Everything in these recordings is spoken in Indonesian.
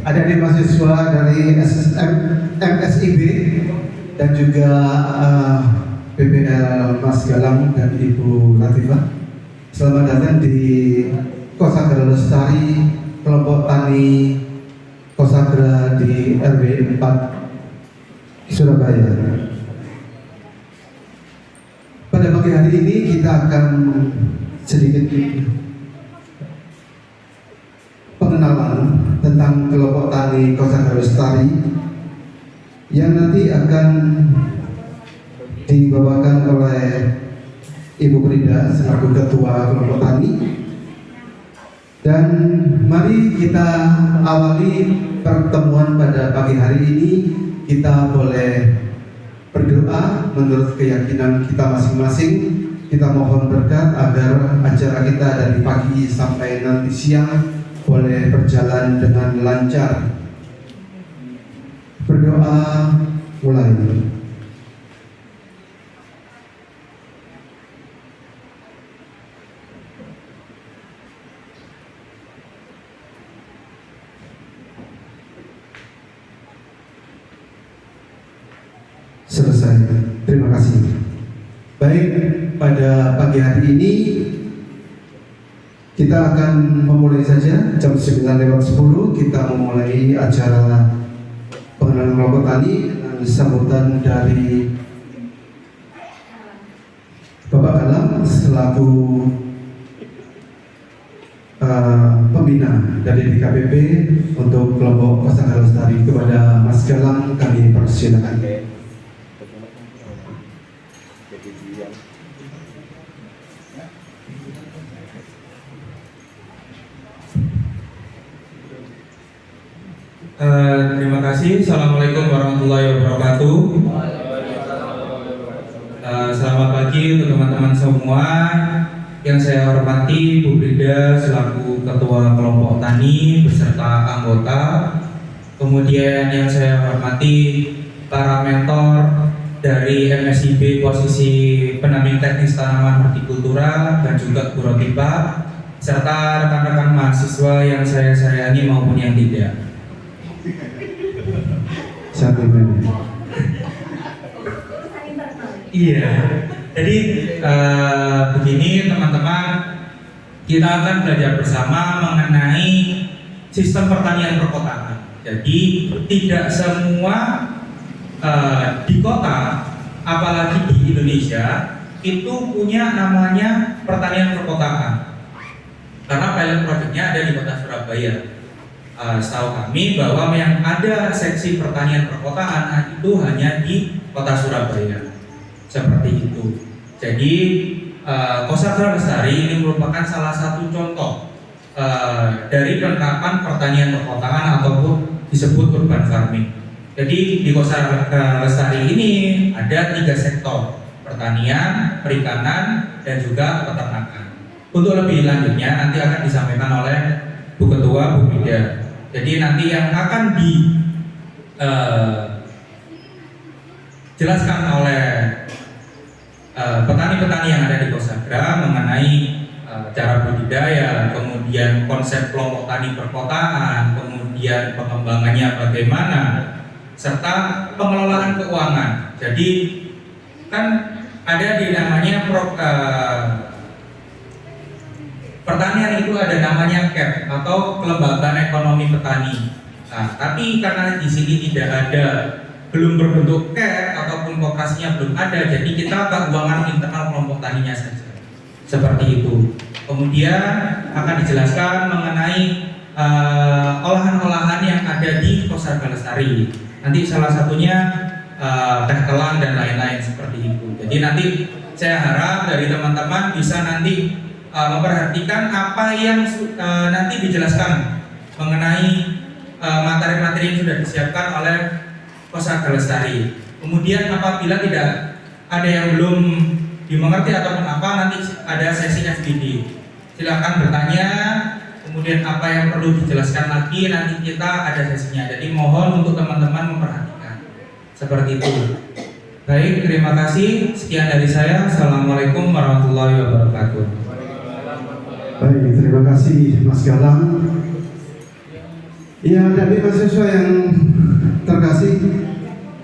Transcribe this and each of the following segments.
adik-adik mahasiswa dari SSM, MSIB dan juga PBL Mas Galang dan Ibu Latifah. Selamat datang di Kosagra Lestari, kelompok tani Kosagra di RW 4 Surabaya. Pada pagi hari ini kita akan sedikit pengenalan tentang kelompok tani Kosagra Lestari yang nanti akan dibawakan oleh Ibu Frida selaku ketua kelompok tani. Dan mari kita awali pertemuan pada pagi hari ini. Kita boleh berdoa menurut keyakinan kita masing-masing. Kita mohon berkat agar acara kita dari pagi sampai nanti siang boleh berjalan dengan lancar. Berdoa mulai. Selesai. Terima kasih. Baik, pada pagi hari ini kita akan memulai saja jam 9:10 kita memulai acara pengenalan kelompok tani dengan sambutan dari Bapak Galang selaku pembina dari DKPP untuk kelompok Kosagra Lestari. Kepada Mas Galang kami persilakan. Terima kasih. Assalamualaikum warahmatullahi wabarakatuh. Selamat pagi untuk teman-teman semua. Yang saya hormati Bu Frida selaku Ketua Kelompok Tani beserta anggota. Kemudian yang saya hormati para mentor dari MSIB posisi pendamping teknis tanaman hortikultura dan juga Bu Rotipa, serta rekan-rekan mahasiswa yang saya sayangi maupun yang tidak. Iya, jadi begini teman-teman, kita akan belajar bersama mengenai sistem pertanian perkotaan. Jadi tidak semua di kota, apalagi di Indonesia, itu punya namanya pertanian perkotaan. Karena pilot projectnya ada di kota Surabaya. Setahu kami bahwa yang ada seksi pertanian perkotaan itu hanya di kota Surabaya, seperti itu. Jadi Kosagra Lestari ini merupakan salah satu contoh dari penerapan pertanian perkotaan ataupun disebut urban farming. Jadi di Kosagra Lestari ini ada 3 sektor: pertanian, perikanan, dan juga peternakan. Untuk lebih lanjutnya nanti akan disampaikan oleh Bu Ketua, Bu Frida. Jadi nanti yang akan dijelaskan oleh petani-petani yang ada di Kosagra mengenai cara budidaya, kemudian konsep kelompok tani perkotaan, kemudian pengembangannya bagaimana, serta pengelolaan keuangan. Jadi kan ada di namanya pertanian itu ada namanya KEP atau Kelembagaan Ekonomi Petani. Nah, tapi karena di sini tidak ada, belum berbentuk KEP ataupun koperasinya belum ada, jadi kita keuangan internal kelompok taninya saja. Seperti itu. Kemudian akan dijelaskan mengenai olahan-olahan yang ada di Kosagra Lestari. Nanti salah satunya teh telang dan lain-lain seperti itu. Jadi nanti saya harap dari teman-teman bisa nanti memperhatikan apa yang nanti dijelaskan mengenai materi-materi yang sudah disiapkan oleh Kosagra Lestari. Kemudian apabila tidak ada yang belum dimengerti ataupun apa, nanti ada sesi FGD. Silakan bertanya. Kemudian apa yang perlu dijelaskan lagi nanti kita ada sesinya. Jadi mohon untuk teman-teman memperhatikan. Seperti itu. Baik, terima kasih. Sekian dari saya. Assalamualaikum warahmatullahi wabarakatuh. Baik, terima kasih Mas Galang. Ya, dari mahasiswa yang terkasih,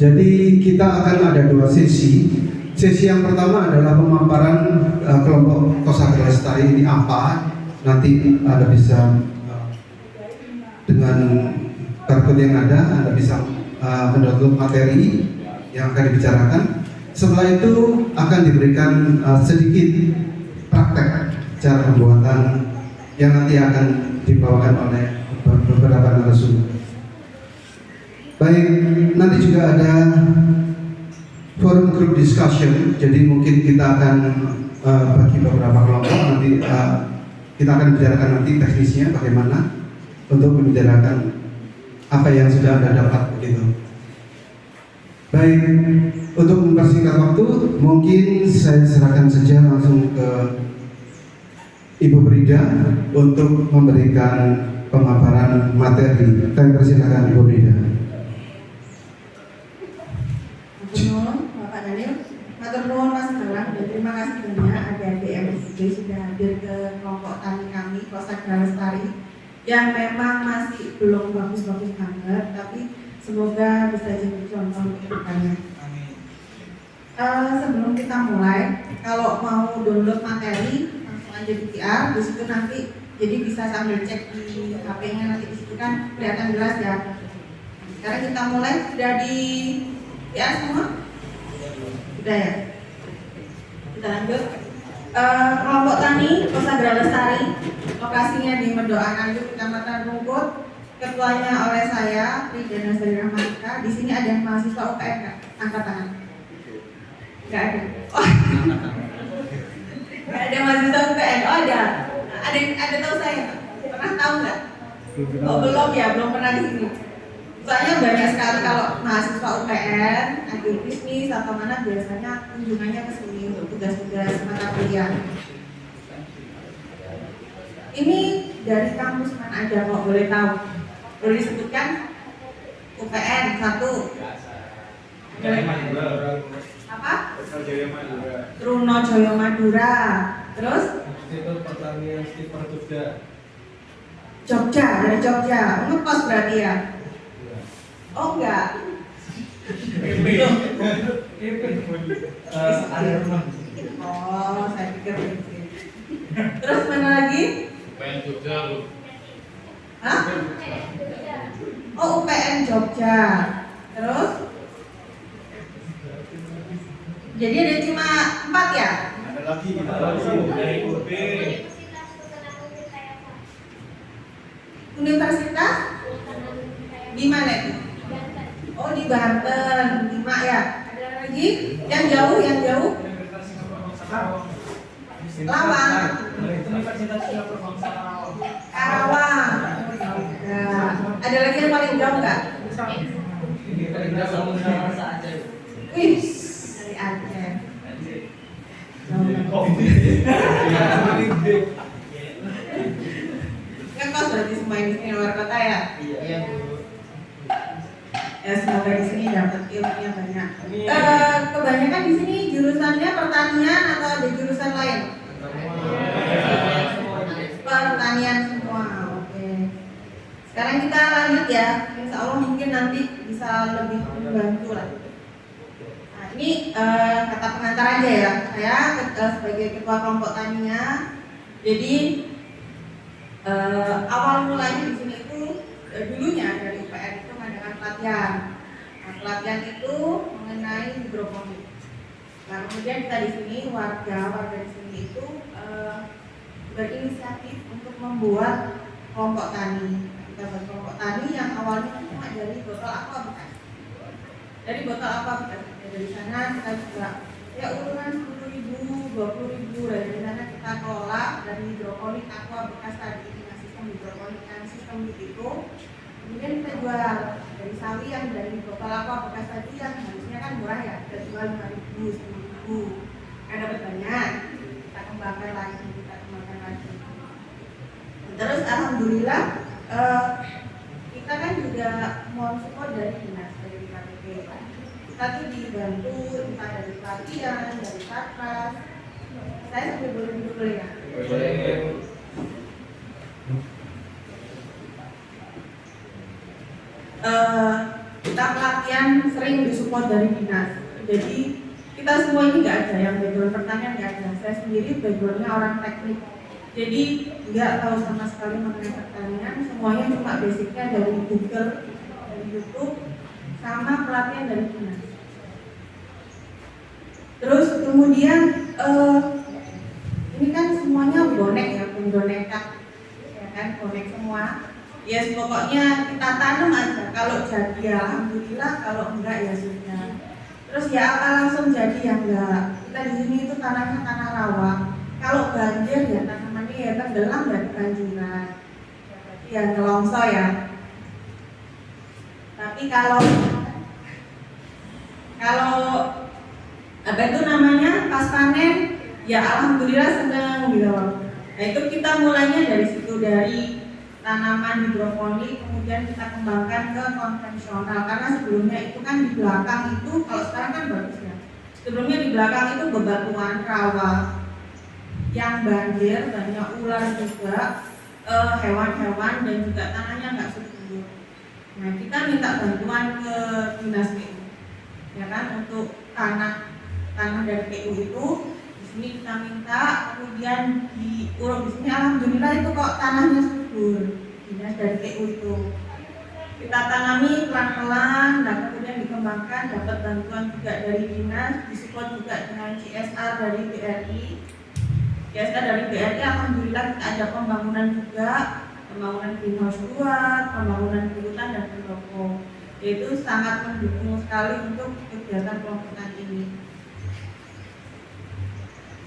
jadi kita akan ada dua sesi. Sesi yang pertama adalah pemaparan kelompok Kosagra Lestari ini apa. Nanti Anda bisa dengan kartu yang ada, Anda bisa mendownload materi yang akan dibicarakan. Setelah itu akan diberikan sedikit praktek cara pembuatan yang nanti akan dibawakan oleh beberapa narasumber. Baik, nanti juga ada forum group discussion. Jadi mungkin kita akan bagi beberapa kelompok. Nanti kita akan bicarakan nanti teknisnya bagaimana untuk membicarakan apa yang sudah Anda dapat begitu. Baik, untuk mempersingkat waktu, mungkin saya serahkan saja langsung ke Ibu Brida untuk memberikan pemaparan materi. Kami persilakan Ibu Brida. Bapak Daniel, matur nuwun Mas Galang, dan terima kasih banyak adik-adik MSIG sudah hadir ke kelompok tani kami Kosagra Lestari yang memang masih belum bagus-bagus banget, tapi semoga bisa jadi contoh untuk kedepannya. Sebelum kita mulai, kalau mau download materi langsung aja di QR, di situ nanti jadi bisa sambil cek di HP-nya, nanti di situ kan kelihatan jelas ya. Sekarang kita mulai, sudah di QR semua? Sudah ya? Kita lanjut. Kelompok tani Kosagra Lestari, lokasinya di Mendoan Ayu, Kecamatan Rungkut. Ketuanya oleh saya, Ridana Sari Rahmatika. Di sini ada yang mahasiswa UPN nggak? Angkat tangan. Nggak ada. Oh. Nggak ada mahasiswa UPN. Oh ada. Ada tahu saya? Pernah tahu nggak? Oh belum ya, belum pernah di sini. Soalnya banyak sekali kalau mahasiswa UPN, agribisnis atau mana biasanya kunjungannya ke sini untuk tugas-tugas mata kuliah. Ini dari kampus mana aja kok boleh tahu? Boleh disebutkan? UPN 1. Apa? Trunojoyo Madura. Terus? Institut Pertanian Stiper Jogja. Jogja, dari Jogja. Ngekos berarti ya? Oh enggak. Oh, saya pikir begitu. Terus mana lagi? UPN Jogja, Bu. Hah? Oh, UPN Jogja. Terus? Jadi ada cuma 4 ya? Ada lagi kita dari UB. Universitas? Di mana itu? Oh, di Banten, 5 ya. Ada lagi? Yang jauh, yang jauh? Lawang. Universitas Karawang. Nah, ada lagi yang paling jauh nggak? Wih, dari Aceh. Ngekos berarti semua yang di sini luar kota ya? Iya. Ya semoga di sini dapat ilmunya banyak. Kebanyakan di sini jurusannya pertanian atau ada jurusan lain? Pertanian semua, oke. Sekarang kita lanjut ya. Insya Allah mungkin nanti bisa lebih membantu lah. Nah ini kata pengantar aja ya. Saya sebagai ketua kelompok taninya. Jadi awal mulanya di sini itu dulunya dari UPN itu mengadakan pelatihan. Nah, pelatihan itu mengenai hidroponik. Nah kemudian kita di sini warga di sini itu berinisiatif untuk membuat kelompok tani. Kita buat kelompok tani yang awalnya cuma dari botol aqua bekas. Dari botol aqua bekas. Dari sana kita juga ya urunan 10.000, 20.000. Dari sana kita kelola dari hidroponik aqua bekas tadi dengan sistem hidroponik dan sistem itu. Kemudian kita jual dari sawi yang dari botol aqua bekas tadi yang harusnya kan murah ya. Kita jual 5.000, 10.000. Kan dapat banyak. Kita kembangkan lagi. Terus alhamdulillah kita kan juga mohon support dari dinas, dari KPP. Kita tuh dibantu entah dari pelatihan, dari satgas. Saya sampai boleh duduk dulu ya. kita pelatihan sering disupport dari dinas. Jadi kita semua ini nggak ada yang background pertanian, nggak ada. Saya sendiri backgroundnya orang teknik, jadi nggak tahu sama sekali mengenai pertanian. Semuanya cuma basicnya dari Google, dari YouTube, sama pelatihan dari dinas. Terus kemudian ini kan semuanya bonek ya, boneka, ya kan, bonek semua. Ya pokoknya kita tanam aja. Kalau jadi ya alhamdulillah, kalau enggak ya sudah. Terus ya apa langsung jadi ya enggak. Kita di sini itu tanahnya tanah rawa. Kalau banjir ya tanamannya ya tenggelam dari banjiran. Berarti ya ngelongso ya. Tapi kalau apa itu namanya pas panen ya alhamdulillah senang gitu. Nah itu kita mulainya dari situ, dari tanaman hidroponik, kemudian kita kembangkan ke konvensional. Karena sebelumnya itu kan di belakang itu, kalau sekarang kan bagus ya, sebelumnya di belakang itu bebatuan rawa yang banjir, banyak ular juga, hewan-hewan, dan juga tanahnya nggak subur. Nah kita minta bantuan ke dinas PU, ya kan, untuk tanah dari PU itu. Di sini kita minta, kemudian diuruk. Di sini alhamdulillah itu kok tanahnya subur, dinas dari PU itu. Kita tanami pelan-pelan, dan kemudian dikembangkan, dapat bantuan juga dari dinas, disupport juga dengan CSR dari BRI. CSR dari BRI alhamdulillah kita ada pembangunan juga, pembangunan greenhouse 2, pembangunan hutan dan pendopo. Itu sangat mendukung sekali untuk kegiatan kelompok tani ini.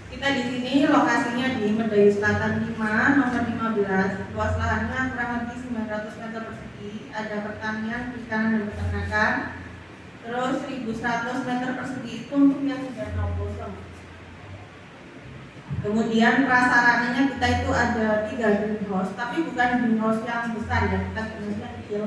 Kita di sini lokasinya di Medayu Selatan 5, nomor 15. Luas lahannya kurang lebih 900 meter persegi. Ada pertanian, perikanan dan peternakan. Terus 1100 meter persegi itu untuk yang sudah no kosong. Kemudian prasarananya kita itu ada 3 greenhouse, tapi bukan greenhouse yang besar ya, kita greenhouse-nya kecil.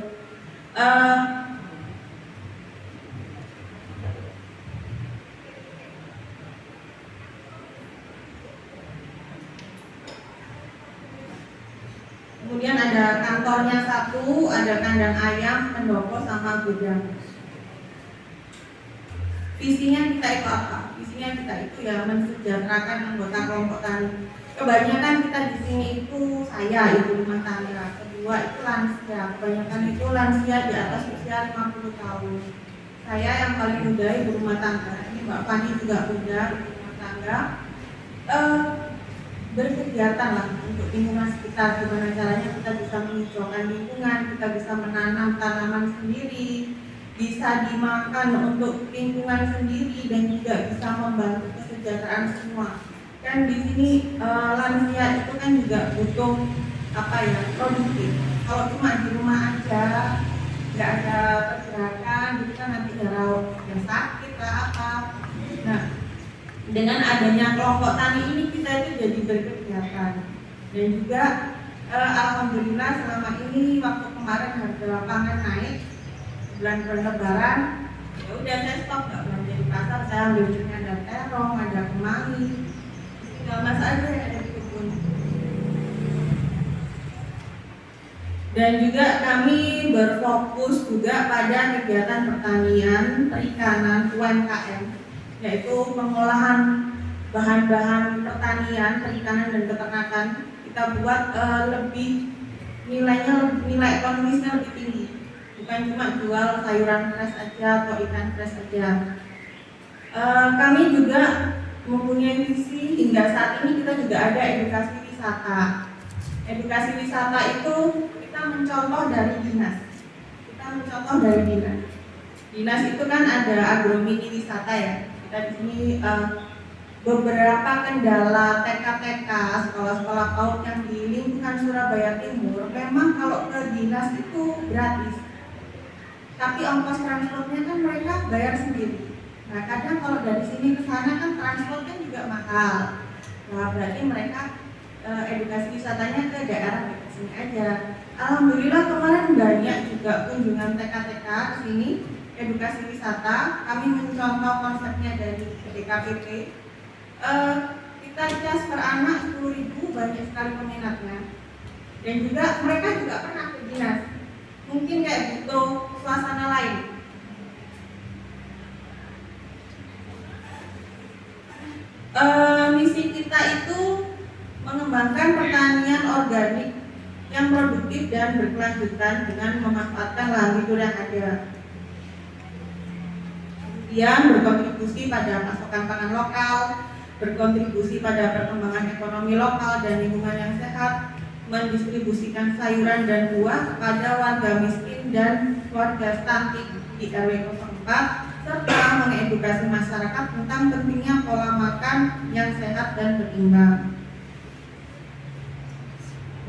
Kemudian ada kantornya 1, ada kandang ayam, pendopo, sama gudang. Visinya kita itu apa? Visinya kita itu ya mensejahterakan anggota kelompok tani. Kebanyakan kita di sini itu saya ibu rumah tangga, kedua itu lansia. Kebanyakan itu lansia di atas usia 50 tahun. Saya yang paling muda ibu rumah tangga. Ini Mbak Fani juga muda ibu rumah tangga. Berkegiatan lah untuk lingkungan sekitar. Gimana caranya kita bisa menghijaukan lingkungan, kita bisa menanam tanaman sendiri, bisa dimakan untuk lingkungan sendiri, dan juga bisa membantu kesejahteraan semua. Kan di sini lansia itu kan juga butuh apa ya, produktif. Kalau cuma di rumah aja nggak ada pergerakan, itu kan nanti yang sakit lah apa. Nah, dengan adanya kelompok tani ini kita itu jadi berkegiatan. Dan juga alhamdulillah selama ini waktu kemarin harga pangan naik, bulan-bulan lebaran, ya udah saya stop nggak belanja di pasar. Saya ambilnya ada terong, ada kemangi, tinggal mas aja yang ada di kebun. Dan juga kami berfokus juga pada kegiatan pertanian, perikanan, UMKM, yaitu pengolahan bahan-bahan pertanian, perikanan dan peternakan. Kita buat lebih nilai ekonomisnya lebih tinggi. Bukan cuma jual sayuran fresh aja atau ikan fresh aja. Kami juga mempunyai visi, hingga saat ini kita juga ada edukasi wisata. Edukasi wisata itu kita mencontoh dari dinas. Dinas itu kan ada agromini wisata ya. Kita di sini beberapa kendala TK-TK, sekolah-sekolah PAUD yang di lingkungan Surabaya Timur, memang kalau ke dinas itu gratis. Tapi ongkos transportnya kan mereka bayar sendiri. Nah kadang kalau dari sini ke sana kan transportnya juga mahal. Nah berarti mereka edukasi wisatanya ke daerah dekat sini aja. Alhamdulillah kemarin banyak juga kunjungan TK-TK ke sini, edukasi wisata. Kami mencontoh konsepnya dari DKPP. Kita cas per anak 10.000, banyak sekali peminatnya. Dan juga mereka juga pernah ke dinas. Mungkin kayak butuh suasana lain. Misi kita itu mengembangkan pertanian organik yang produktif dan berkelanjutan dengan memanfaatkan lahan tidur yang ada. Kemudian berkontribusi pada pasokan pangan lokal, berkontribusi pada perkembangan ekonomi lokal dan lingkungan yang sehat, mendistribusikan sayuran dan buah kepada warga miskin dan keluarga stunting di RW 04, serta mengedukasi masyarakat tentang pentingnya pola makan yang sehat dan berimbang.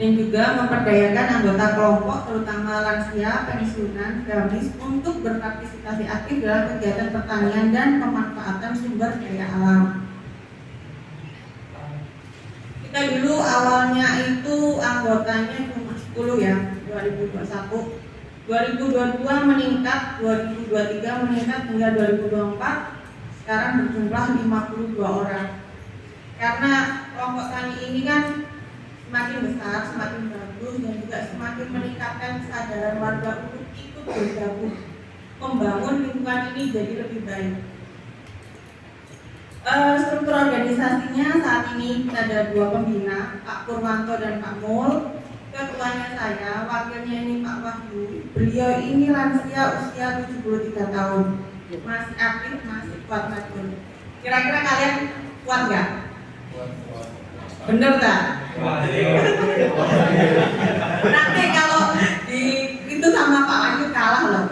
Dan juga memperdayakan anggota kelompok terutama lansia, pensiunan, gamis untuk berpartisipasi aktif dalam kegiatan pertanian dan pemanfaatan sumber daya alam. Kita dulu awalnya itu anggotanya cuma 10 ya, 2021. 2022 meningkat, 2023 meningkat hingga 2024 sekarang berjumlah 52 orang. Karena kelompok tani ini kan semakin besar, semakin bagus dan juga semakin meningkatkan kesadaran warga untuk ikut bergabung membangun lingkungan ini jadi lebih baik. Struktur organisasinya saat ini kita ada 2 pembina, Pak Purwanto dan Pak Mul. Ketuanya saya, wakilnya ini Pak Wahyu. Beliau ini lansia usia 73 tahun, masih aktif, masih kuat matur. Kira-kira kalian kuat nggak? Bener tak? Nanti kalau itu sama Pak Wahyu kalah loh.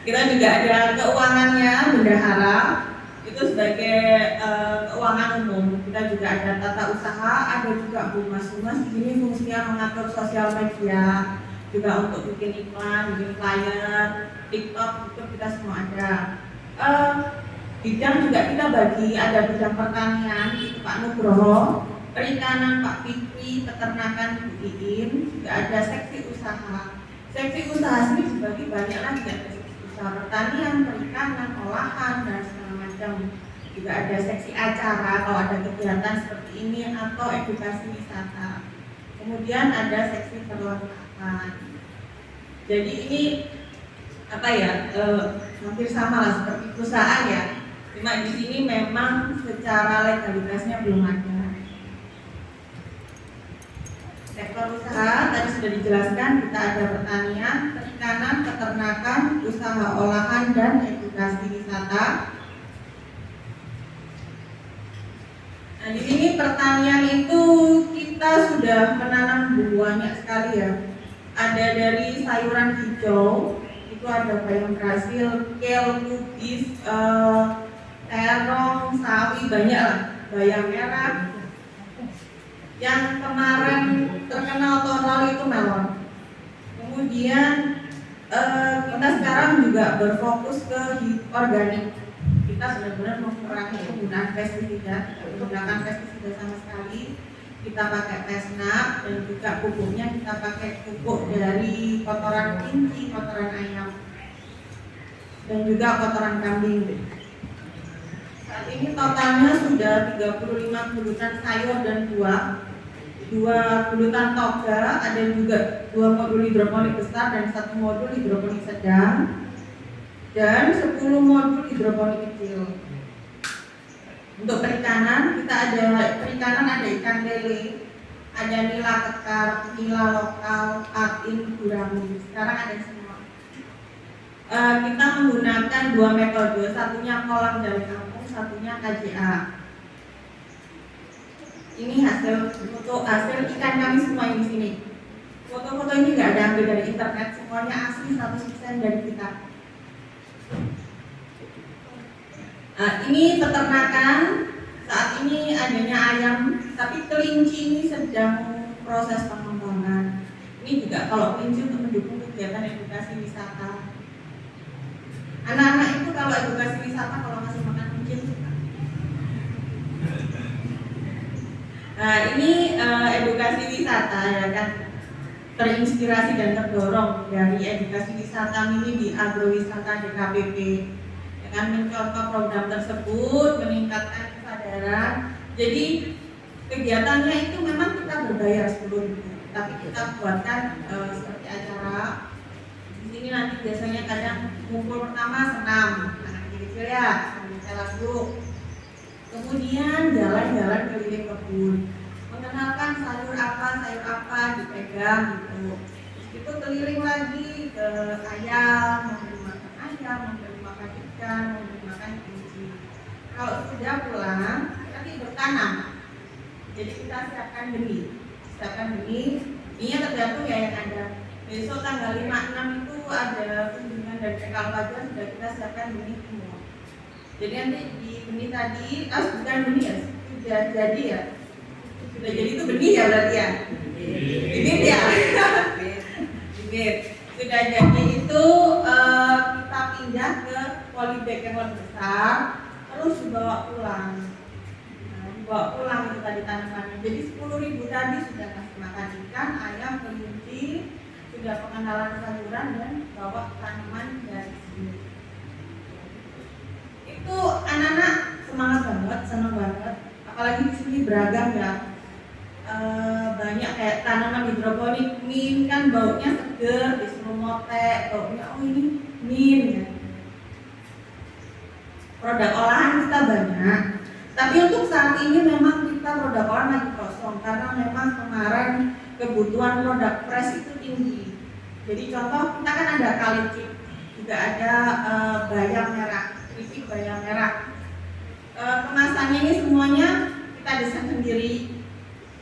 Kita juga ada keuangannya, bendahara itu sebagai keuangan umum. Kita juga ada tata usaha, ada juga humas-humas. Di sini fungsinya mengatur sosial media, juga untuk bikin iklan, bikin flyer, TikTok, itu kita semua ada. Bidang juga kita bagi, ada bidang pertanian, itu Pak Nugroho, perikanan Pak Fikri, peternakan Bu Iin, juga ada seksi usaha. Seksi usaha ini dibagi banyak lagi, ada seksi usaha pertanian, perikanan, olahan, dan segala macam. Juga ada seksi acara kalau ada kegiatan seperti ini atau edukasi wisata. Kemudian ada seksi perlengkapan. Jadi ini apa ya, hampir sama lah seperti perusahaan ya. Cuma di sini memang secara legalitasnya belum ada. Sektor usaha tadi sudah dijelaskan, kita ada pertanian, perikanan, peternakan, usaha olahan dan edukasi wisata. Nah, di sini pertanian itu kita sudah menanam banyak sekali ya. Ada dari sayuran hijau, itu ada bayam Brasil, kale, kubis, terong, sawi, banyak lah. Bayam merah. Yang kemarin terkenal tahun lalu itu melon. Kemudian kita sekarang juga berfokus ke organik. Kita benar-benar mengurangi penggunaan pestisida, tidak menggunakan pestisida sama sekali. Kita pakai pesnat dan juga pupuknya kita pakai pupuk dari kotoran kelinci, kotoran ayam, dan juga kotoran kambing. Saat ini totalnya sudah 35 gulutan sayur dan buah, 2 gulutan toga, ada juga 2 modul hidroponik besar dan 1 modul hidroponik sedang, dan 10 modul hidroponik kecil. Untuk perikanan, kita ada perikanan, ada ikan lele, ada nila kekar, nila lokal, patin, gurami. Sekarang ada semua. Kita menggunakan 2 metode, satunya kolam dari kampung, satunya KJA. Ini hasil ikan kami semua di sini. Foto-foto ini nggak ada ambil dari internet, semuanya asli 100% dari kita. Ini peternakan, saat ini adanya ayam, tapi kelinci ini sedang proses pengembangan. Ini juga kalau kelinci untuk mendukung kegiatan edukasi wisata. Anak-anak itu kalau edukasi wisata kalau masih makan kelinci suka. Nah ini edukasi wisata ya kan, terinspirasi dan terdorong dari edukasi wisata ini di agrowisata DKPP. Dengan mencontoh program tersebut, meningkatkan kesadaran. Jadi kegiatannya itu memang kita berbayar 10.000, tapi kita buatkan seperti acara biasanya kadang ngumpul pertama senam, anak kecil ya, sambil jalan dulu. Kemudian jalan-jalan keliling kebun, mengenalkan sayur apa dipegang gitu. Itu keliling lagi ke ayam, memberi makan ayam, memberi makan ikan, memberi makan kelinci. Kalau sudah pulang, nanti bertanam. Jadi kita siapkan benih. Ini tergantung ya yang ada. Besok tanggal 5-6 itu ada kunjungan dari PKL Pajar, sudah kita siapkan benih semua. Jadi nanti di benih tadi, bukan benih ya, sudah jadi ya. Sudah jadi itu benih ya berarti ya. Bibit ya. Bibit. Sudah jadi itu kita pindah ke polybag yang lebih besar, terus dibawa pulang. Dibawa pulang itu tadi tanamannya. Jadi 10.000 tadi sudah kasih makan ikan, ayam, kelinci, sudah pengenalan sayuran dan bawa tanaman dari sini. Itu anak-anak semangat banget, senang banget. Apalagi di sini beragam ya. Banyak kayak tanaman hidroponik, mint kan baunya seger, disuruh motek, baunya oh ini mint ya. Produk olahan kita banyak. Tapi untuk saat ini memang kita produk olahan lagi kosong karena memang kemarin kebutuhan produk fresh itu tinggi. Jadi contoh kita kan ada kalicik, juga ada bayam merah, keripik bayam merah. Kemasannya ini semuanya kita desain sendiri,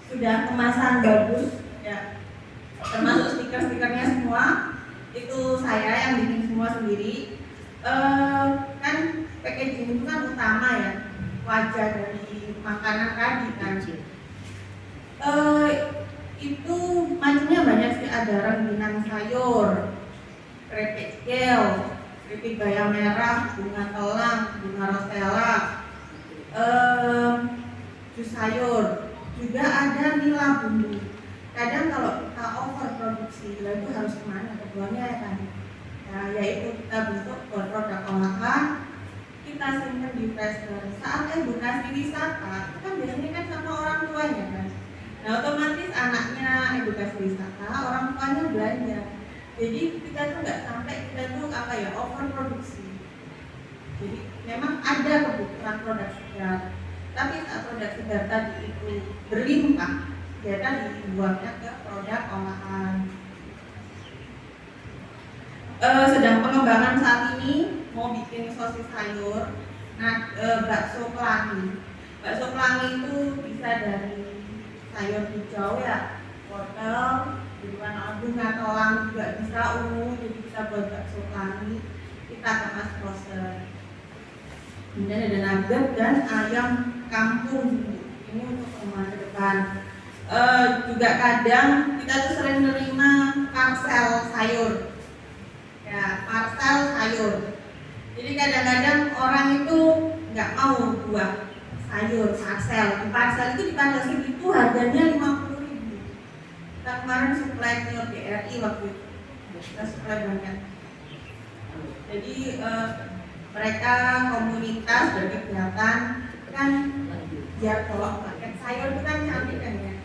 sudah kemasan bagus, ya. Termasuk stiker-stikernya semua itu saya yang bikin semua sendiri. Kan packaging itu kan utama ya, wajah dari makanan tadi kan. Itu macamnya banyak sih, ada rengginang sayur, keripik gel, keripik bayam merah, bunga telang, bunga rosella, jus sayur, juga ada nila bumbu. Kadang kalau kita overproduksi, itu harus kemana keduanya ya kan? Nah, yaitu kita bentuk produk olahan, kita simpan di freezer. Saat edukasi wisata, itu kan biasanya kan sama orang tuanya kan. Nah, otomatis anaknya edukasi wisata, orang tuanya belanja. Jadi kita tuh nggak sampai kita tuh overproduksi. Jadi memang ada kebutuhan produk segar, tapi saat produk segar tadi itu berlimpah, ya kan dibuatnya ke produk olahan. Sedang pengembangan saat ini mau bikin sosis sayur. Nah, bakso pelangi. Bakso pelangi itu bisa dari sayur hijau ya, wortel, bunga telang juga bisa, ungu, jadi bisa buat bakso pelangi. Kita kemas frozen. Kemudian ada nugget dan ayam kampung. Ini untuk rumah ke depan. Juga kadang kita tuh sering menerima parcel sayur. Ya, parcel sayur. Jadi kadang-kadang orang itu nggak mau buah sayur parcel. Di parcel itu dibatasi itu harganya 50.000. Kita kemarin supply ke BRI waktu itu. Kita supply banyak. Jadi mereka komunitas berkegiatan kan biar kalau paket sayur itu kan cantik kan ya.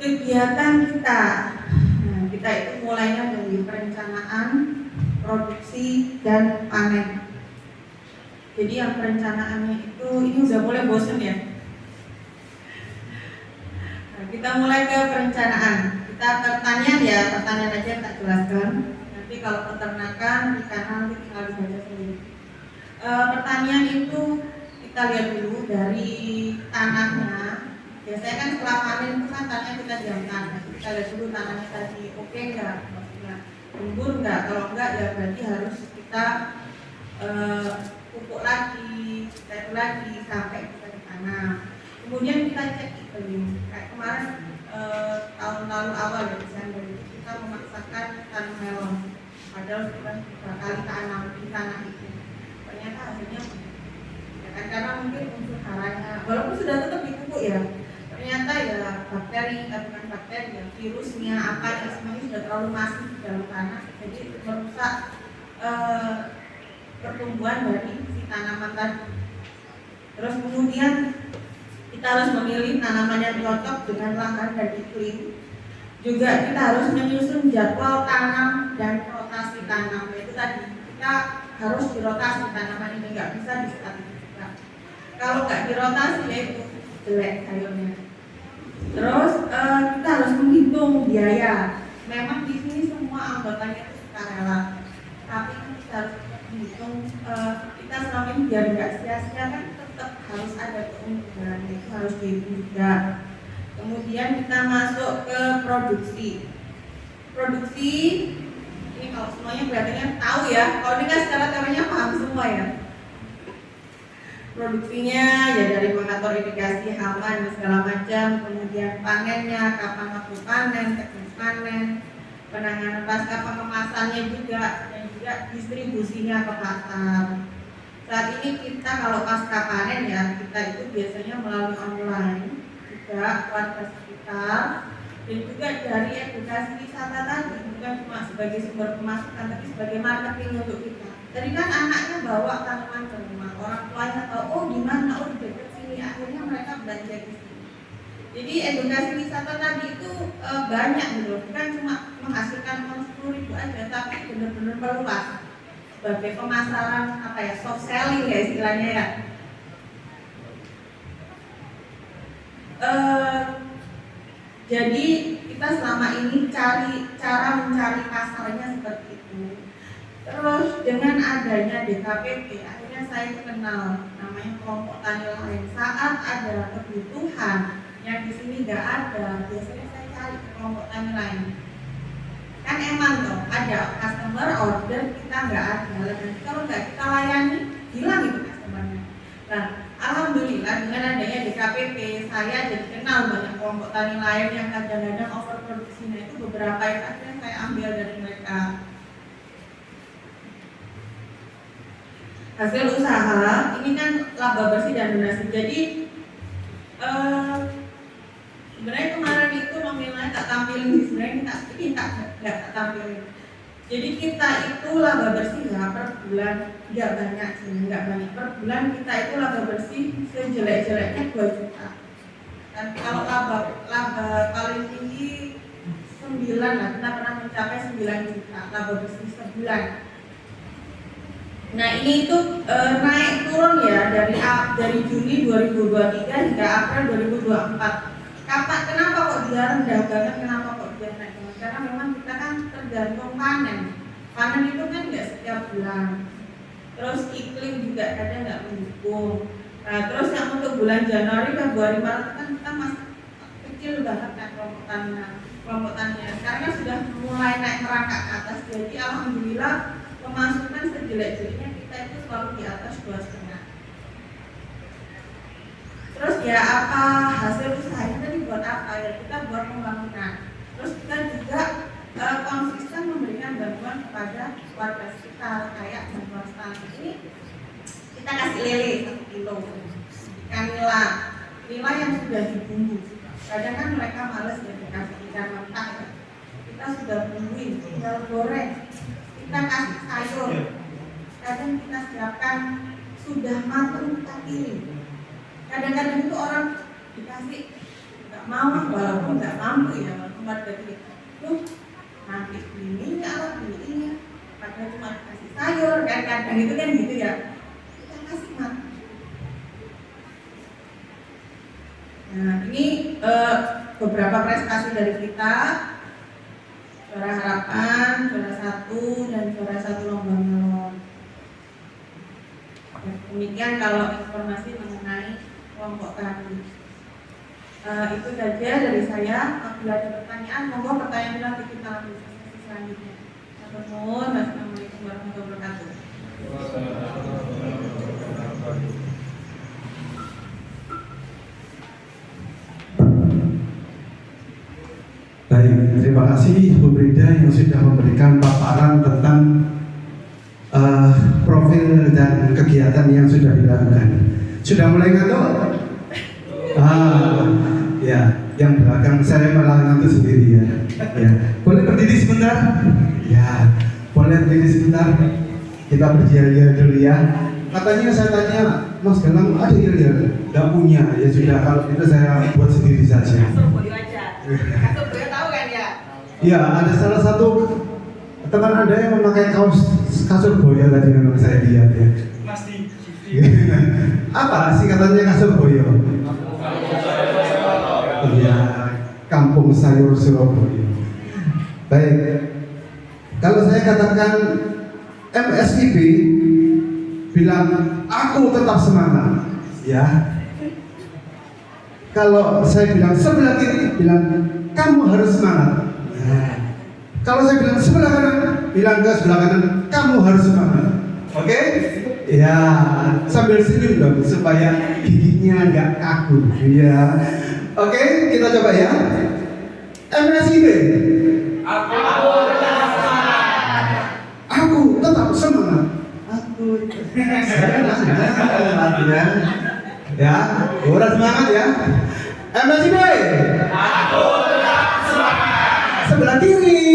Kegiatan kita, nah, kita itu mulainya dari perencanaan, produksi, dan panen. Jadi yang perencanaannya itu ini udah mulai bosen ya. Nah, kita mulai ke perencanaan. Kita pertanian ya, pertanian aja tak jelaskan. Nanti kalau peternakan, perikanan nanti tinggal dibaca sendiri. Pertanian itu kita lihat dulu dari tanahnya. Biasanya kan setelah panen itu kan tanahnya kita diamkan. Kita lihat dulu tanahnya tadi oke enggak, maksudnya gembur enggak. Kalau enggak ya berarti harus kita pupuk lagi, tes lagi sampai bisa ditanam. Kemudian kita cek iklim. Kayak kemarin tahun lalu awal ya Desember kita memaksakan tanam melon. Padahal sudah 3 kali tanam di tanah itu. Ternyata hasilnya ya kan, karena mungkin unsur haranya, walaupun sudah tetap dipupuk ya. Ternyata ya bakteri, bukan bakteri ya, virusnya apa yang semuanya sudah terlalu masif di dalam tanah, jadi merusak pertumbuhan dari si tanaman tadi. Terus kemudian kita harus memilih tanaman yang cocok dengan lahan dan iklim. Juga kita harus menyusun jadwal tanam dan rotasi tanam. Itu tadi kita harus dirotasi tanaman ini, nggak bisa di saat itu juga. Kalau nggak dirotasi ya itu jelek sayurnya. Terus kita harus menghitung biaya. Memang di sini semua anggotanya itu sukarela, tapi kita harus menghitung kita selama ini biar nggak sia-sia kan tetap harus ada keuntungan, itu harus dihitung juga. Kemudian kita masuk ke produksi. Produksi ini kalau semuanya kelihatannya tahu ya, kalau ini kan secara teorinya paham semua ya. Produksinya ya dari mengatur irigasi, hama dan segala macam, kemudian panennya, kapan waktu panen, teknis panen, penanganan pasca pengemasannya juga, dan juga distribusinya ke pasar. Saat ini kita kalau pasca panen ya, kita itu biasanya melalui online juga warga sekitar, dan juga dari edukasi wisata tadi, bukan cuma sebagai sumber pemasukan tapi sebagai marketing untuk kita. Jadi kan anaknya bawa tanaman ke rumah, orang tuanya tahu, oh di mana, oh di dekat sini, akhirnya mereka belanja di sini. Jadi edukasi wisata tadi itu banyak gitu, bukan cuma menghasilkan uang 10.000 aja, tapi benar-benar meluas sebagai pemasaran apa ya, soft selling ya istilahnya ya. Jadi kita selama ini cara mencari pasarnya seperti itu. Terus dengan adanya DKPP, akhirnya saya kenal namanya kelompok tani lain. Saat ada kebutuhan yang di sini nggak ada, biasanya saya cari ke kelompok tani lain. Kan emang dong, ada customer order kita nggak ada, dan kalau nggak kita layani, hilang itu customernya. Nah, alhamdulillah dengan adanya DKPP, saya jadi kenal banyak kelompok tani lain yang kadang-kadang overproduksinya itu beberapa yang akhirnya saya ambil dari mereka. Hasil usaha ini kan laba bersih dan donasi. Jadi sebenarnya kemarin itu nominalnya tak tampilin, sebenarnya kita nggak tak tampilin. Jadi kita itu laba bersih ya per bulan nggak banyak sih, nggak banyak per bulan kita itu laba bersih sejelek-jeleknya 2 juta. Dan kalau laba paling tinggi 9 lah, kita pernah mencapai 9 juta laba bersih sebulan. Nah ini itu naik turun ya dari Juni 2023 hingga April 2024. Kenapa kok dia rendah banget? Kenapa kok dia naik banget? Karena memang kita kan tergantung panen. Panen itu kan nggak setiap bulan. Terus iklim juga kadang nggak mendukung. Nah terus yang untuk bulan Januari, Februari, Maret kan kita masih kecil banget kan kelompok taninya. Sekarang kan sudah mulai naik merangkak ke atas. Jadi alhamdulillah pemasukan sejelek-jeleknya kita itu selalu di atas 2,5. Terus ya apa hasil usahanya tadi buat apa ya, kita buat pembangunan. Terus kita juga konsisten memberikan bantuan kepada warga sekitar, kayak bantuan stunting ini kita kasih lele 1 kilo, ikan nila yang sudah dibumbu. Kadang kan mereka males ya dikasih ikan mentah ya, kita sudah bumbuin, tinggal goreng. Kita kasih sayur, kadang kita siapkan sudah matang kita pilih. Kadang-kadang itu orang dikasih nggak mau, walaupun nggak mampu ya, walaupun warga kita tuh nanti belinya atau belinya, padahal cuma kasih sayur, kadang-kadang itu kan gitu ya, kita kasih matang. Nah ini beberapa prestasi dari kita. Juara harapan, juara 1 dan juara 1 lomba melon. Demikian kalau informasi mengenai kelompok tani. Itu saja dari saya. Apabila ada pertanyaan, monggo pertanyaan nanti kita lanjutkan sesi selanjutnya. Assalamualaikum warahmatullahi wabarakatuh. Baik, terima kasih Bu Brida yang sudah memberikan paparan tentang profil dan kegiatan yang sudah dilakukan. Sudah mulai ngantuk? Ya, yang belakang saya malah ngantuk sendiri ya. Ya, boleh berdiri sebentar? Ya, boleh berdiri sebentar. Kita berjalan dulu ya. Katanya saya tanya, Mas Galang ada ya? Nggak punya, ya sudah kalau itu saya buat sendiri saja. Kasur boyo aja. Kasur boyo tahu kan ya? Ya, ada salah satu teman Anda yang memakai kaos kasur boyo tadi memang saya lihat ya. Apa singkatannya kasur boyo? Ya, kampung sayur Surabaya. Baik, kalau saya katakan MSIB bilang aku tetap semangat, ya. Kalau saya bilang sebelah kiri, bilang kamu harus semangat. Nah, kalau saya bilang sebelah kanan, bilang ke sebelah kanan, kamu harus semangat. Oke? Ya, sambil senyum dong supaya giginya nggak kaku. Ya. Oke, kita coba ya. MSIB. Aku tetap semangat. Aku semangat ya. Ya, udah semangat ya. MSIB. Aku tetap semangat. Sebelah kiri.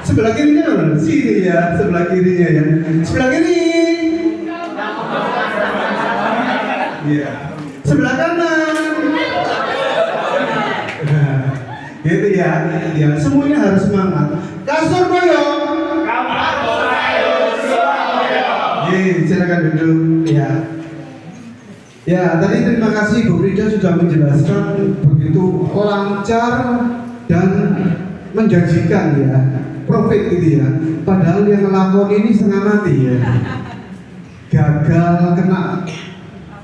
Sebelah kirinya mana? Sini ya, sebelah kirinya ya. Sebelah kiri. Iya. Sebelah kanan. Gitu ya. Ya, semuanya harus semangat. Kasur boyo. Silakan duduk. Ya. Ya, tadi terima kasih Bu Rida sudah menjelaskan begitu lancar dan menjanjikan ya, profit gitu ya. Padahal yang ngelakon ini setengah mati ya. Gagal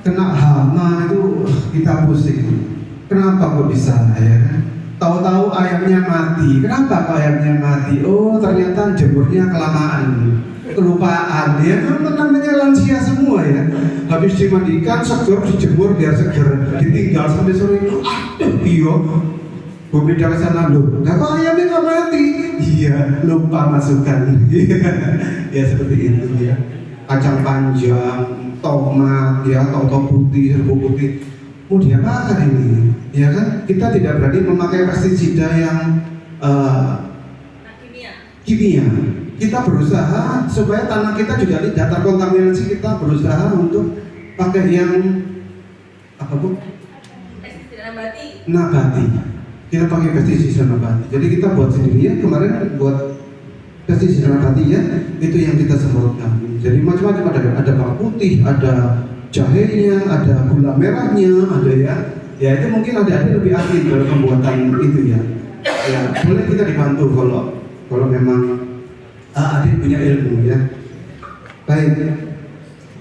kena hama itu kita pusing. Kenapa kok bisa ya kan? Tahu-tahu ayamnya mati. Kenapa kok ayamnya mati? Oh, ternyata jemurnya kelamaan. Kelupaan ya, namanya lansia semua ya. Habis dimandikan seger dijemur biar seger, ditinggal sampai sore. Aduh iyo, bumi dari sana loh. Nah kok ayamnya nggak mati? Iya, lupa masukkan. Ya seperti itu ya. Kacang panjang, tomat ya, tomat putih, serbuk putih. Mau diapakan ini? Ya kan? Kita tidak berani memakai pestisida yang kimia. Kita berusaha supaya tanah kita juga tidak terkontaminasi. Kita berusaha untuk pakai yang apa bu? Pestisida nabati. Nabati. Kita pakai pestisida nabati. Jadi kita buat sendiri ya. Kemarin buat pestisida nabati ya. Itu yang kita semprotkan. Jadi macam-macam ada bawang putih, ada jahenya, ada gula merahnya, ada ya. Ya itu mungkin ada lebih ahli dalam pembuatan itu ya. Ya boleh kita dibantu kalau memang adik punya ilmu ya. Baik,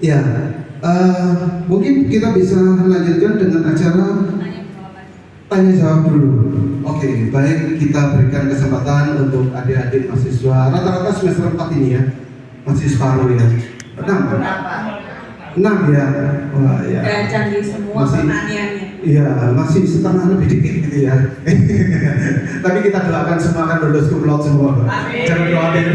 ya mungkin kita bisa lanjutkan dengan acara tanya jawab dulu. Oke, baik kita berikan kesempatan untuk adik-adik mahasiswa rata-rata semester 4 ini ya, masih separuh ya. 6 ya. Wah ya. Dan canggih semua pertaniannya. Iya, masih setengah lebih dikit gitu ya. Tapi kita doakan semua akan lulus kumlaut semua. Jangan doain.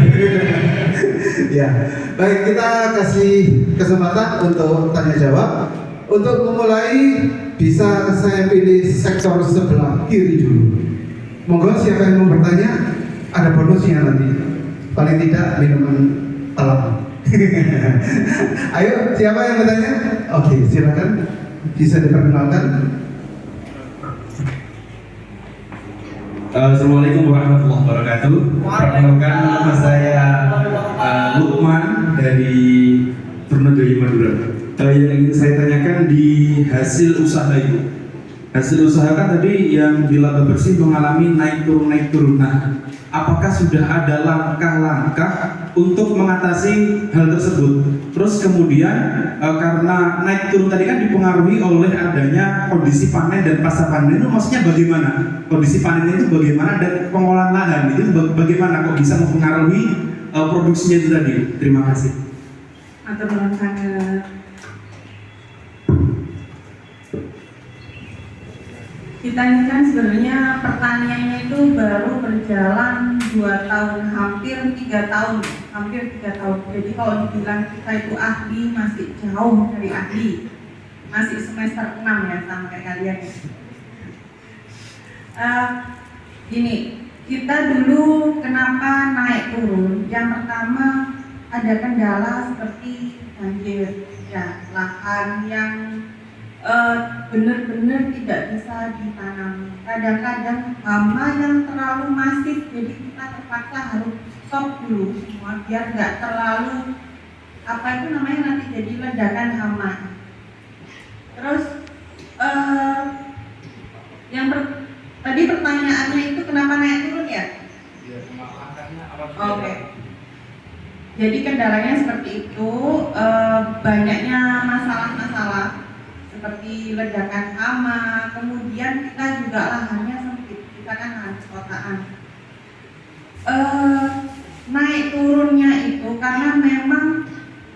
Ya, baik kita kasih kesempatan untuk tanya jawab. Untuk memulai bisa saya pilih sektor sebelah kiri dulu. Monggo siapa yang mau bertanya, ada bonusnya nanti. Paling tidak minuman talam. Ayo, siapa yang bertanya? Oke, silakan. Bisa diperkenalkan. Assalamualaikum warahmatullahi wabarakatuh. Perkenalkan nama saya Lukman dari Trunojoyo Madura. Yang ingin saya tanyakan di hasil usaha itu. Hasil usaha kan tadi yang di laba bersih mengalami naik turun. Nah, apakah sudah ada langkah-langkah untuk mengatasi hal tersebut? Terus kemudian karena naik turun tadi kan dipengaruhi oleh adanya kondisi panen dan pasca panen, itu maksudnya bagaimana? Kondisi panen itu bagaimana dan pengolahan lahan itu bagaimana kok bisa mempengaruhi produksinya itu tadi? Terima kasih. Atau sangat. Kita ini kan sebenarnya pertaniannya itu baru berjalan 2 tahun, hampir 3 tahun. Jadi kalau dibilang kita itu ahli, masih jauh dari ahli. Masih semester 6 ya, sama kayak kalian ya. Gini, kita dulu kenapa naik turun? Yang pertama ada kendala seperti banjir, ya lahan yang benar-benar tidak bisa ditanam. Kadang-kadang hama yang terlalu masif, jadi kita terpaksa harus stop dulu semua biar nggak terlalu apa itu namanya nanti jadi ledakan hama. Terus tadi pertanyaannya itu kenapa naik turun ya? Oke. Jadi kendalanya seperti itu, banyaknya masalah-masalah seperti ledakan hama, kemudian kita juga lahannya sempit, kita kan lahan perkotaan. Naik turunnya itu karena memang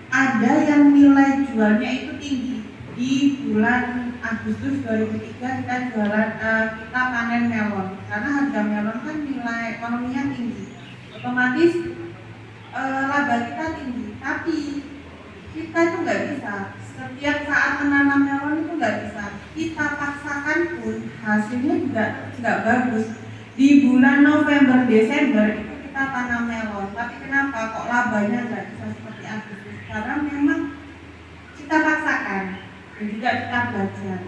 ada yang nilai jualnya itu tinggi. Di bulan Agustus 2003 kita panen melon, karena harga melon kan nilai ekonominya tinggi, otomatis laba kita tinggi. Tapi kita itu nggak bisa setiap saat menanam melon, itu nggak bisa. Kita paksakan pun hasilnya juga nggak bagus. Di bulan November Desember itu kita tanam melon, tapi kenapa kok labanya nggak bisa seperti Agustus? Karena memang kita paksakan dan juga kita belajar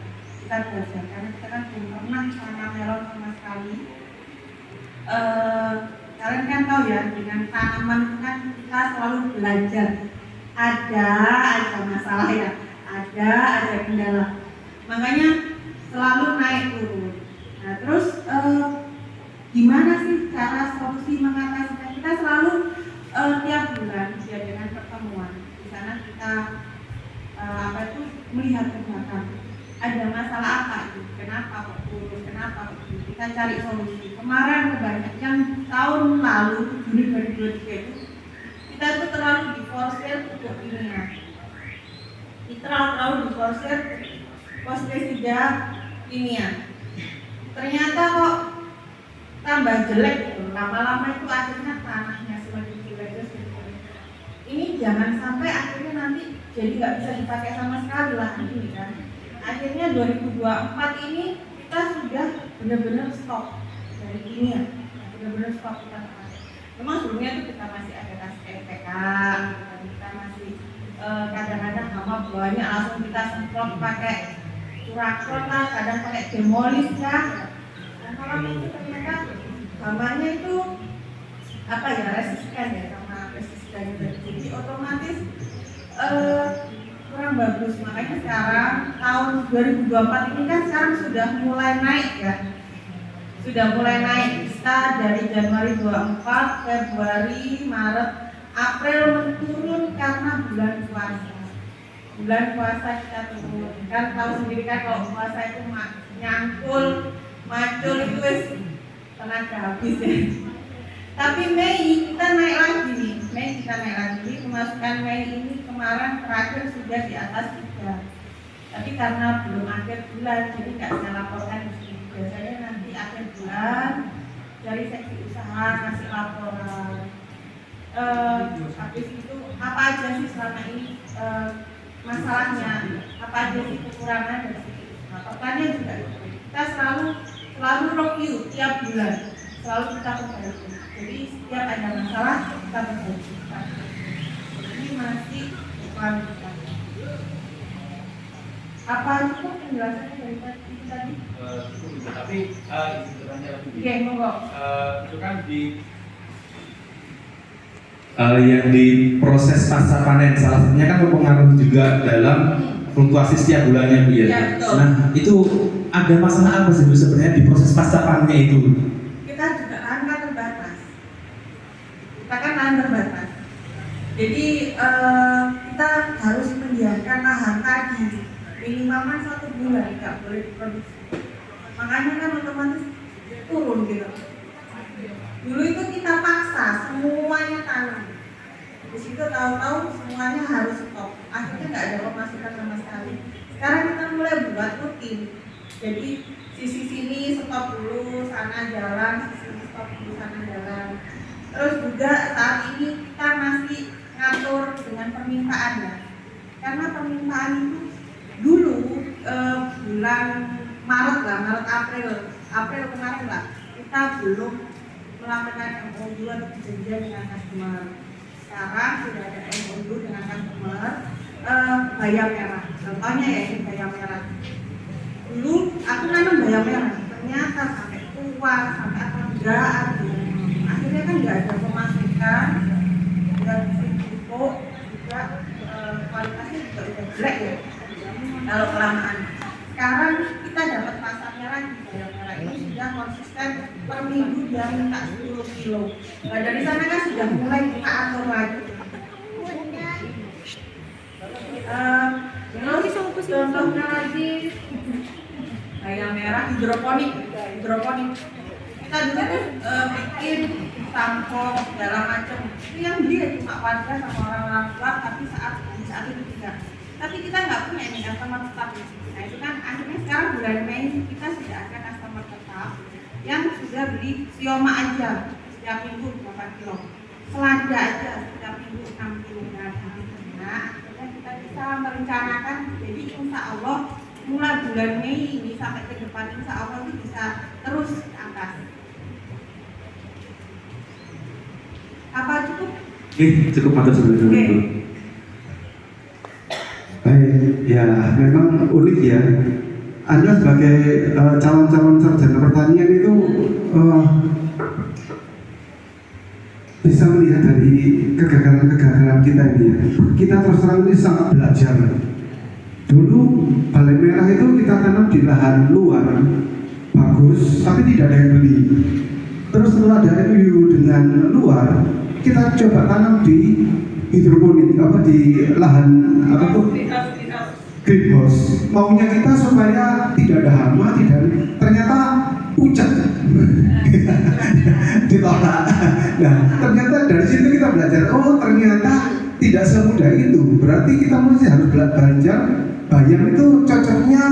karena kita kan belum pernah tanam melon sama sekali. Kalian kan tahu ya, dengan tanaman kan kita selalu belajar. Ada aja masalah ya, ada aja kendala. Makanya selalu naik turun. Nah terus gimana sih cara solusi mengatasinya? Kita selalu tiap bulan ya dengan pertemuan. Di sana kita melihat ke belakang. Ada masalah apa itu? Kenapa kok turun? Kenapa kok turun? Kita cari solusi. Kemarin kebanyakan yang tahun lalu Juni 2023 itu kita itu terlalu diforsir untuk kimia. Kita terlalu diforsir pestisida kimia. Ternyata kok tambah jelek gitu. Lama-lama itu akhirnya tanahnya semakin jelek. Ini jangan sampai akhirnya nanti jadi nggak bisa dipakai sama sekali lahan ini kan. Akhirnya 2024 ini kita sudah benar-benar stop dari kimia, benar-benar stop kita pakai. Memang sebelumnya itu kita masih ada kasih NPK, kita masih kadang-kadang hama banyak langsung kita semprot pakai curakron lah, kadang pakai demolis ya. Lama-lama itu ternyata hamanya itu resisten ya sama pestisida. Jadi otomatis kurang bagus. Makanya sekarang tahun 2024 ini kan sekarang sudah mulai naik ya. Sudah mulai naik. Kita dari Januari 24, Februari, Maret, April menurun karena bulan puasa. Bulan puasa kita turun. Kan tahu sendiri kan kalau puasa itu nyangkul, macul itu tenaga habis ya. Tapi Mei kita naik lagi nih. Pemasukan Mei ini kemarin terakhir sudah di atas 3. Tapi karena belum akhir bulan, jadi nggak saya laporkan di sini. Biasanya nanti akhir bulan dari seksi usaha kasih laporan. Habis itu apa aja sih selama ini masalahnya? Apa aja sih kekurangan dari seksi usaha? Pertanyaan juga itu. Kita selalu review tiap bulan, selalu kita perbaiki. Jadi setiap ada masalah kita perbaiki. Ini masih kualitas. Apa itu penjelasannya dari tadi? Tapi sebenarnya Oke, monggo. Itu kan di yang di proses pasca panen salah satunya kan berpengaruh juga dalam fluktuasi setiap bulannya Bu ya. Ya, betul. Nah itu ada masalah apa sih Bu sebenarnya di proses pasca panennya itu? Kita juga lahan terbatas. Kita kan lahan terbatas. Jadi kita harus mendiamkan lahan tadi minimal 1 bulan nggak boleh diproduksi. Makanya kan otomatis turun gitu. Dulu itu kita paksa semuanya tanam. Di situ tahu-tahu semuanya harus stop. Akhirnya nggak ada pemasukan sama sekali. Sekarang kita mulai buat rutin. Jadi sisi sini stop dulu, sana jalan, sisi sini stop dulu, sana jalan. Terus juga saat ini kita masih ngatur dengan permintaan ya. Karena permintaan itu dulu bulan Maret April kemarin lah kita belum melakukan MOU atau perjanjian dengan customer. sekarang sudah ada MOU dengan customer bayam merah. Contohnya ya ini bayam merah. Dulu aku nanam bayam merah, ternyata sampai tua, sampai apa enggak, akhirnya kan nggak ada pemasukan, dan pupuk juga kualitasnya juga udah jelek ya. Kalau kelamaan, sekarang kita dapat pasarnya lagi bayam merah ini sudah konsisten per minggu dia minta 10 kilo. Nah, dari sana kan sudah mulai kita atur lagi. Terus contohnya lagi bayam merah hidroponik. Kita dulu bikin sampok segala macam. Itu yang beli cuma warga sama orang tua, tapi saat itu tidak. Tapi kita nggak punya ini customer tetap. Nah itu kan akhirnya sekarang bulan Mei kita sudah ada customer tetap yang sudah beli sioma aja setiap minggu 8 kilo, selada aja setiap minggu 6 kilo. Nah akhirnya kita bisa merencanakan. Jadi insya Allah mulai bulan Mei ini sampai ke depan insya Allah itu bisa terus ke atas. Apa cukup? Cukup matur sebenarnya. Oke. Baik, ya memang unik ya. Anda sebagai calon-calon sarjana pertanian itu bisa melihat dari kegagalan-kegagalan kita ini ya. Kita terus terang ini sangat belajar. Dulu balai merah itu kita tanam di lahan luar, bagus, tapi tidak ada yang beli. Terus setelah ada MOU dengan luar, kita coba tanam di hidroponik, di lahan greenhouse. Maunya kita supaya tidak ada hama, ternyata pucat. Ditolak. Nah, ternyata dari situ kita belajar, oh ternyata tidak semudah itu. Berarti kita mesti harus belajar bayam itu cocoknya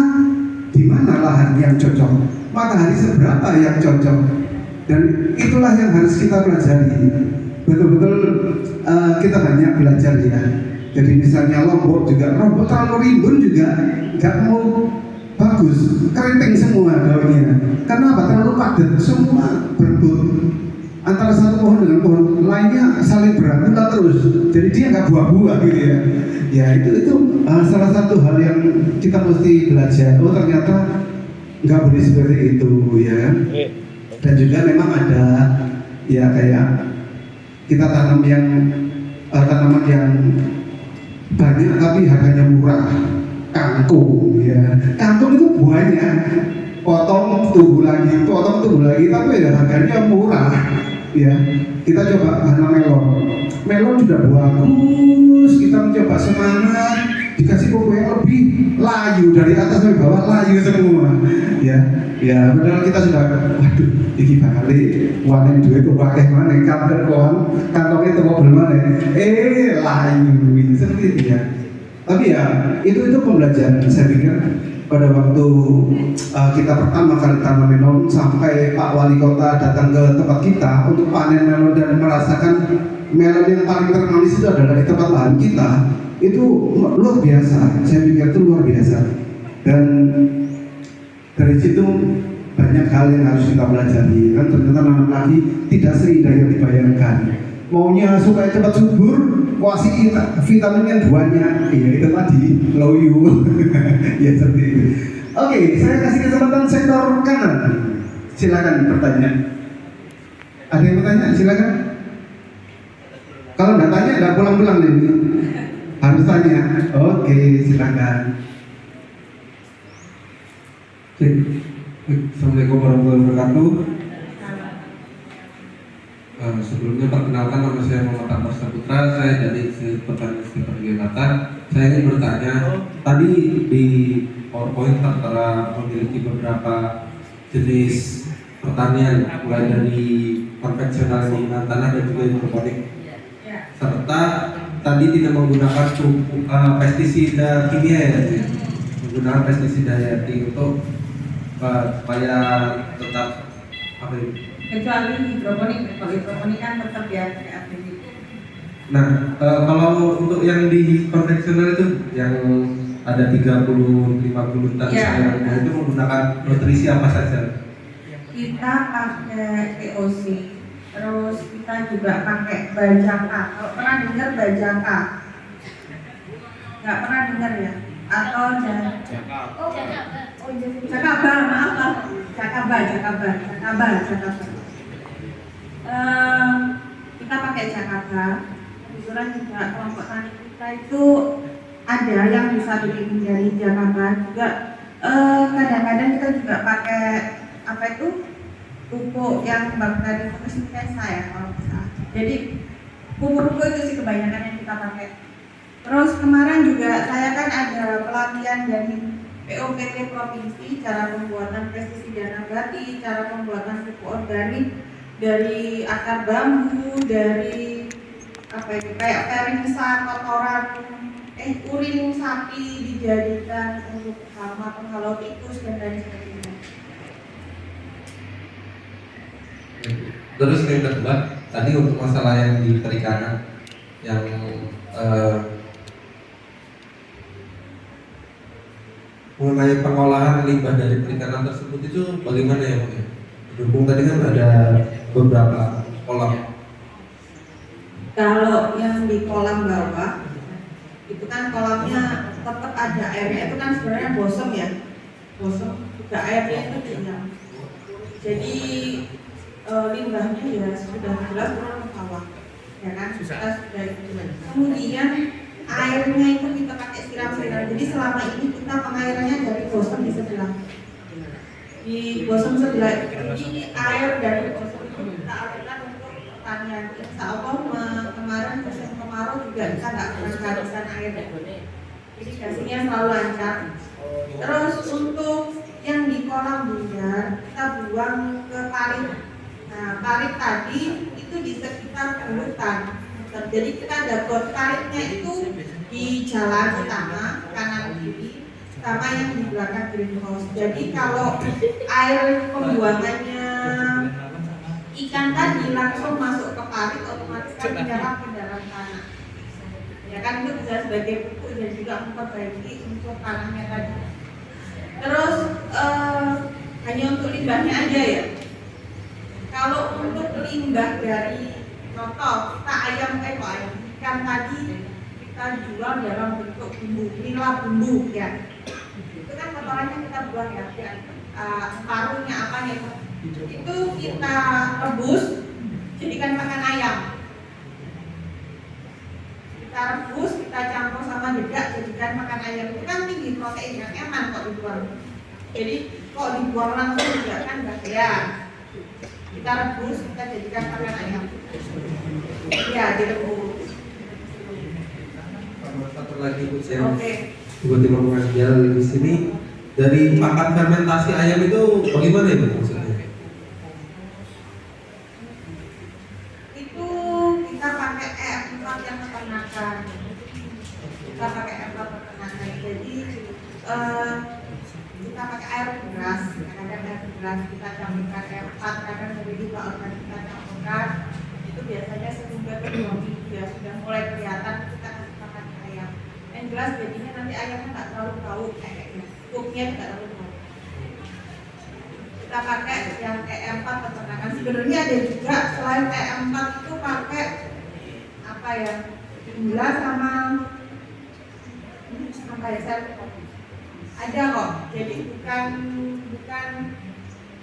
di mana lahan yang cocok, matahari seberapa yang cocok, dan itulah yang harus kita pelajari. Betul-betul kita banyak belajar ya. Jadi misalnya Lombok juga, Lombok terlalu rimbun juga nggak mau bagus, keriting semua daunnya. Kenapa? Terlalu padat, semua berebut antara satu pohon dengan pohon lainnya, saling berantulah terus. Jadi dia nggak buah-buah gitu ya. Ya itu salah satu hal yang kita mesti belajar. Oh ternyata nggak boleh seperti itu ya. Dan juga memang ada ya kayak kita tanam yang tanaman yang banyak tapi harganya murah, kangkung ya. Kangkung itu buahnya potong tumbuh lagi, tapi ya harganya murah ya. Kita coba tanam melon sudah bagus, kita mencoba semangat, dikasih pupuk yang lebih, layu dari atas sampai bawah, layu semua ya padahal kita sudah waduh iki bakale wanen duit kok pakai mana kantongnya itu kok belum mana layu ini seperti itu ya. Tapi ya itu pembelajaran. Saya pikir pada waktu kita pertama kali tanam melon sampai Pak Wali Kota datang ke tempat kita untuk panen melon dan merasakan melon yang paling termanis itu adalah di tempat lahan kita, itu luar biasa. Saya pikir itu luar biasa. Dan dari situ banyak hal yang harus kita pelajari. Kan ternyata nanam lagi tidak seindah yang dibayangkan. Maunya supaya cepat subur, kasih vitamin yang banyak. Iya itu tadi loyu. Ya seperti itu. Oke, saya kasih kesempatan sektor kanan. Silakan pertanyaan. Ada yang bertanya? Silakan. Kalau nggak tanya nggak pulang-pulang nih. Harus tanya. Oke, silakan. Assalamualaikum warahmatullahi wabarakatuh. Sebelumnya perkenalkan, nama saya Muhammad Ahmad Saputra. Saya dari Institut Pertanian Sekitar Jakarta. Saya ingin bertanya, tadi di PowerPoint tertera memiliki beberapa jenis pertanian, mulai dari konvensional penggunaan tanah dan juga hidroponik, serta tadi tidak menggunakan pestisida kimia ya, menggunakan pestisida hayati untuk supaya tetap apa itu? Kecuali hidroponik, kalau hidroponik kan tetap ya kayak APD. Nah, kalau untuk yang di konvensional itu yang ada 30-50 tan itu menggunakan nutrisi apa saja? Kita pakai TOC, terus kita juga pakai banjaka. Kalau pernah dengar coba jaka. Nggak pernah dengar ya? Atau jakaba, maaf lah. Jakaba. Kita pakai jakaba. Kebetulan juga kelompok tani kita itu ada yang bisa bikin dari jakaba juga. Kadang-kadang kita juga pakai apa itu pupuk yang bang tadi fotosintesis ya kalau bisa. Jadi pupuk-pupuk itu sih kebanyakan yang kita pakai. Terus kemarin juga saya kan ada pelatihan dari POPT provinsi cara pembuatan pestisida nabati, cara pembuatan pupuk organik dari akar bambu, dari apa itu kayak vermisa kotoran urin sapi dijadikan untuk hama penghalau tikus dan lain sebagainya. Terus yang kedua, tadi untuk masalah yang di perikanan yang mengenai pengolahan limbah dari perikanan tersebut itu bagaimana ya Bang? Berhubung tadi kan ada beberapa kolam. Kalau yang di kolam bawah itu kan kolamnya tetap ada airnya, itu kan sebenarnya bosom ya, bosom juga airnya itu diam. Jadi limbahnya ya sudah jelas turun ke bawah, ya kan? Kita sudah itu. Kemudian airnya itu kita pakai siram-siram. Jadi selama ini kita pengairannya dari bosom di sebelah. Di bosom sebelah ini air dari bosom itu kita alirkan untuk pertanian. Insya Allah kemarin musim kemarau juga kita nggak pernah kehabisan air. Irigasinya selalu lancar. Terus untuk yang di kolam bundar kita buang ke parit. Nah parit tadi itu di sekitar hutan. Jadi kita ada got paritnya itu di jalan utama kanan kiri sama yang di belakang greenhouse. Jadi kalau air pembuangannya ikan tadi langsung masuk ke parit, otomatis kan menyerap ke dalam tanah. Ya kan itu bisa sebagai pupuk dan juga memperbaiki untuk tanahnya tadi. Terus hanya untuk limbahnya aja ya. Kalau untuk limbah dari contoh kita ayam ikan tadi kita jual dalam bentuk bumbu, nila bumbu ya. Itu kan kotorannya kita buang ya, separuhnya apa ya? Itu kita rebus jadikan makan ayam. Kita rebus, kita campur sama dedak jadikan makan ayam. Itu kan tinggi protein yang eman kok dibuang. Jadi kok dibuang langsung juga kan bahaya. Kita rebus, kita jadikan makan ayam. Ya, direbus. Satu lagi Bu, saya tiba-tiba mengajar di sini dari pakan fermentasi ayam itu bagaimana itu maksudnya? Itu kita pakai tempat yang peternakan. Kita pakai tempat peternakan. Jadi kita pakai air beras, kadang air beras kita campurkan air 4, kadang lebih juga organik kita campurkan. Itu biasanya seminggu ke 2 minggu ya sudah mulai kelihatan kita kasih makan ayam. Yang jelas jadinya nanti ayamnya nggak terlalu bau kayaknya, pupuknya tidak terlalu bau. Kita pakai yang EM4 peternakan. Sebenarnya ada juga selain EM4 itu pakai apa ya, gula sama apa ya, saya lupa. Ada kok. Jadi bukan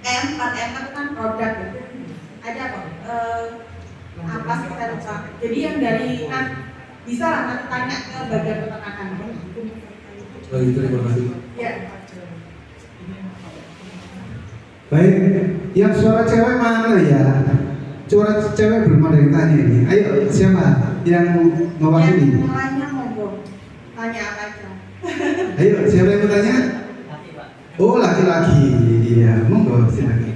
EM4 itu kan produk ya. Ada kok. Apa sih saya lupa. Jadi yang dari bisa lah nanti tanya ke bagian peternakan. Oh itu terima kasih. Ya. Baik, yang suara cewek mana ya? Suara cewek belum ada yang tanya ini. Ayo, siapa yang mewakili? Yang lainnya monggo. Tanya apa aja. Ayo, siapa yang mau tanya? Oh, laki-laki. Iya, monggo silakan.